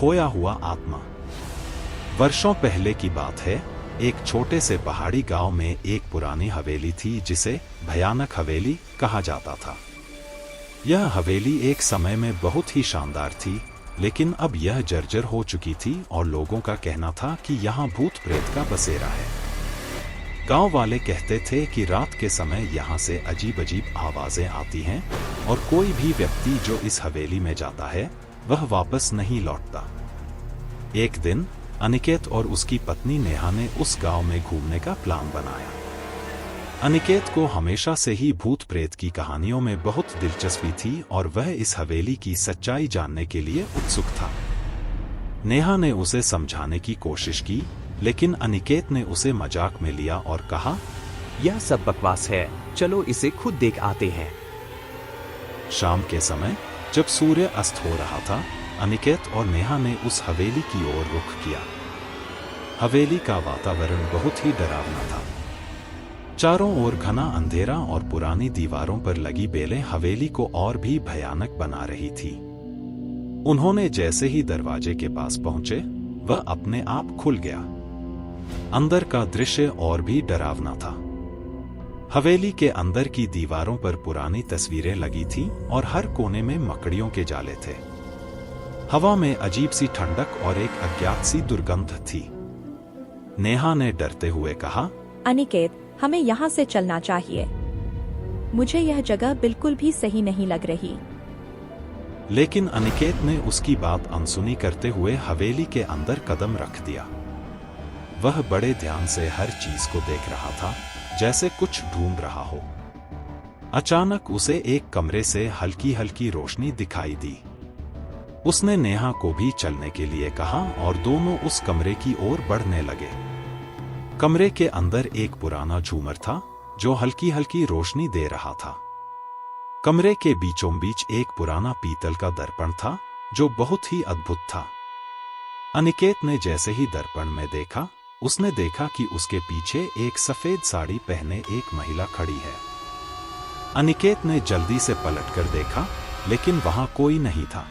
खोया हुआ आत्मा। वर्षों पहले की बात है, एक छोटे से पहाड़ी गांव में एक पुरानी हवेली थी जिसे भयानक हवेली कहा जाता था। यह हवेली एक समय में बहुत ही शानदार थी, लेकिन अब यह जर्जर हो चुकी थी और लोगों का कहना था कि यहाँ भूत प्रेत का बसेरा है। गांव वाले कहते थे कि रात के समय यहाँ से अजीब अजीब आवाजें आती हैं और कोई भी व्यक्ति जो इस हवेली में जाता है वह वापस नहीं लौटता। एक दिन अनिकेत और उसकी पत्नी नेहा ने उस गांव में घूमने का प्लान बनाया। अनिकेत को हमेशा से ही भूत प्रेत की कहानियों में बहुत दिलचस्पी थी और वह इस हवेली की सच्चाई जानने के लिए उत्सुक था। नेहा ने उसे समझाने की कोशिश की, लेकिन अनिकेत ने उसे मजाक में लिया और कहा, यह सब बकवास है, चलो इसे खुद देख आते हैं। शाम के समय जब सूर्य अस्त हो रहा था, अनिकेत और नेहा ने उस हवेली की ओर रुख किया। हवेली का वातावरण बहुत ही डरावना था। चारों ओर घना अंधेरा और पुरानी दीवारों पर लगी बेलें हवेली को और भी भयानक बना रही थी। उन्होंने जैसे ही दरवाजे के पास पहुंचे, वह अपने आप खुल गया। अंदर का दृश्य और भी डरावना था। हवेली के अंदर की दीवारों पर पुरानी तस्वीरें लगी थीं और हर कोने में मकड़ियों के जाले थे। हवा में अजीब सी ठंडक और एक अज्ञात सी दुर्गंध थी। नेहा ने डरते हुए कहा, अनिकेत, हमें यहाँ से चलना चाहिए। मुझे यह जगह बिल्कुल भी सही नहीं लग रही। लेकिन अनिकेत ने उसकी बात अनसुनी करते हुए हवेली के अंदर कदम रख दिया। वह बड़े ध्यान से हर चीज को देख रहा था, जैसे कुछ ढूंढ रहा हो। अचानक उसे एक कमरे से हल्की हल्की रोशनी दिखाई दी। उसने नेहा को भी चलने के लिए कहा और दोनों उस कमरे की ओर बढ़ने लगे। कमरे के अंदर एक पुराना झूमर था जो हल्की हल्की रोशनी दे रहा था। कमरे के बीचों बीच एक पुराना पीतल का दर्पण था जो बहुत ही अद्भुत था। अनिकेत ने जैसे ही दर्पण में देखा, उसने देखा कि उसके पीछे एक सफेद साड़ी पहने एक महिला खड़ी है। अनिकेत ने जल्दी से पलटकर देखा, लेकिन वहां कोई नहीं था।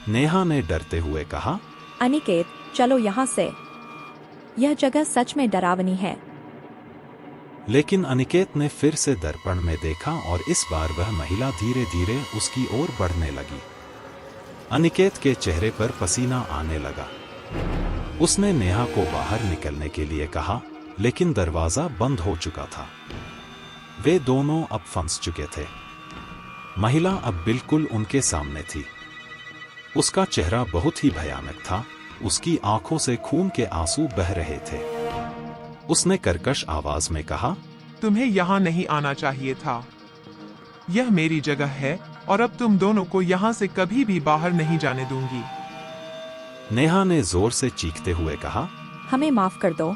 नेहा ने डरते हुए कहा, अनिकेत, चलो यहाँ से। यह जगह सच में डरावनी है। लेकिन अनिकेत ने फिर से दर्पण में देखा और इस बार वह महिला धीरे धीरे उसकी ओर बढ़ने लगी। अनिकेत के चेहरे पर पसीना आने लगा। उसने नेहा को बाहर निकलने के लिए कहा, लेकिन दरवाजा बंद हो चुका था। वे दोनों अब फंस चुके थे। महिला अब बिल्कुल उनके सामने थी। उसका चेहरा बहुत ही भयानक था। उसकी आंखों से खून के आंसू बह रहे थे। उसने कर्कश आवाज में कहा, तुम्हें यहाँ नहीं आना चाहिए था। यह मेरी जगह है और अब तुम दोनों को यहाँ से कभी भी बाहर नहीं जाने दूंगी। नेहा ने जोर से चीखते हुए कहा, हमें माफ कर दो,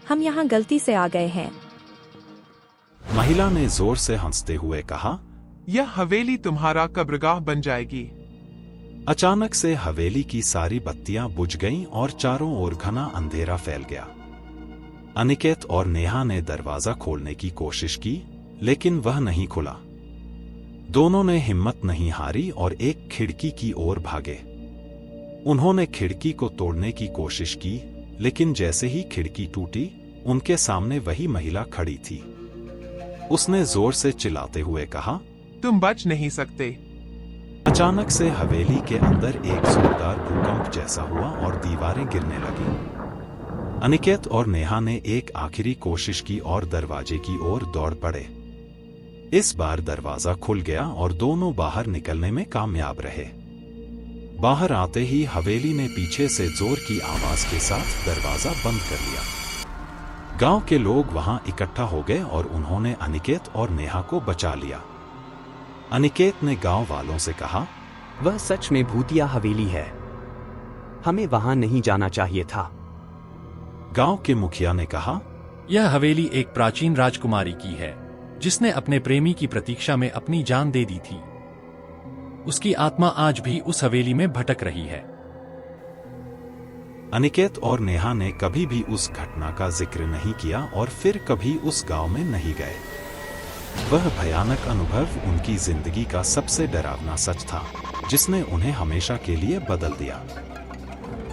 हम यहाँ गलती से आ गए हैं। महिला ने जोर से हंसते हुए कहा, यह हवेली तुम्हारा कब्रगाह बन जाएगी। अचानक से हवेली की सारी बत्तियां बुझ गईं और चारों ओर घना अंधेरा फैल गया। अनिकेत और नेहा ने दरवाजा खोलने की कोशिश की, लेकिन वह नहीं खुला। दोनों ने हिम्मत नहीं हारी और एक खिड़की की ओर भागे। उन्होंने खिड़की को तोड़ने की कोशिश की, लेकिन जैसे ही खिड़की टूटी, उनके सामने वही महिला खड़ी थी। उसने जोर से चिल्लाते हुए कहा, तुम बच नहीं सकते। अचानक से हवेली के अंदर एक जोरदार भूकंप जैसा हुआ और दीवारें गिरने लगी। अनिकेत और नेहा ने एक आखिरी कोशिश की और दरवाजे की ओर दौड़ पड़े। इस बार दरवाजा खुल गया और दोनों बाहर निकलने में कामयाब रहे। बाहर आते ही हवेली ने पीछे से जोर की आवाज के साथ दरवाजा बंद कर लिया। गांव के लोग वहां इकट्ठा हो गए और उन्होंने अनिकेत और नेहा को बचा लिया। अनिकेत ने गांव वालों से कहा, वह सच में भूतिया हवेली है, हमें वहां नहीं जाना चाहिए था। गांव के मुखिया ने कहा, यह हवेली एक प्राचीन राजकुमारी की है जिसने अपने प्रेमी की प्रतीक्षा में अपनी जान दे दी थी। उसकी आत्मा आज भी उस हवेली में भटक रही है। अनिकेत और नेहा ने कभी भी उस घटना का जिक्र नहीं किया और फिर कभी उस गांव में नहीं गए। वह भयानक अनुभव उनकी जिंदगी का सबसे डरावना सच था जिसने उन्हें हमेशा के लिए बदल दिया।